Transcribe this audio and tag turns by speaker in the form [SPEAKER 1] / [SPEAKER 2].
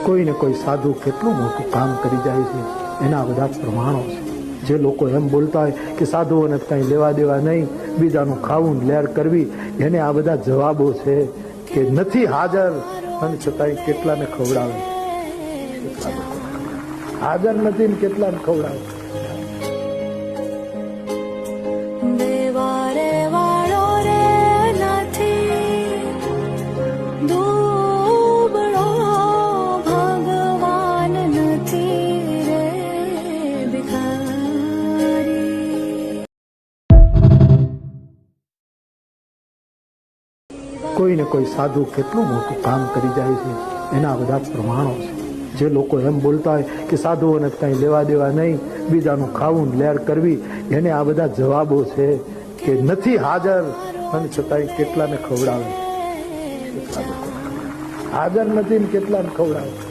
[SPEAKER 1] કોઈને કોઈ સાધુ કેટલું મોટું કામ કરી જાય છે એના બધા પ્રમાણો છે. જે લોકો એમ બોલતા હોય કે સાધુઓને કંઈ લેવા દેવા નહીં, બીજાનું ખાવું લેર કરવી, એને આ બધા જવાબો છે કે નથી હાજર અને છતાંય કેટલાને ખવડાવે. હાજર નથી ને કેટલાને ખવડાવે. કોઈને કોઈ સાધુ કેટલું મોટું કામ કરી જાય છે એના બધા પ્રમાણો છે. જે લોકો એમ બોલતા હોય કે સાધુઓને કંઈ લેવા દેવા નહીં, બીજાનું ખાવું લેર કરવી, એને આ બધા જવાબો છે કે નથી હાજર અને છતાંય કેટલાને ખવડાવે. હાજર નથી ને કેટલાને ખવડાવે.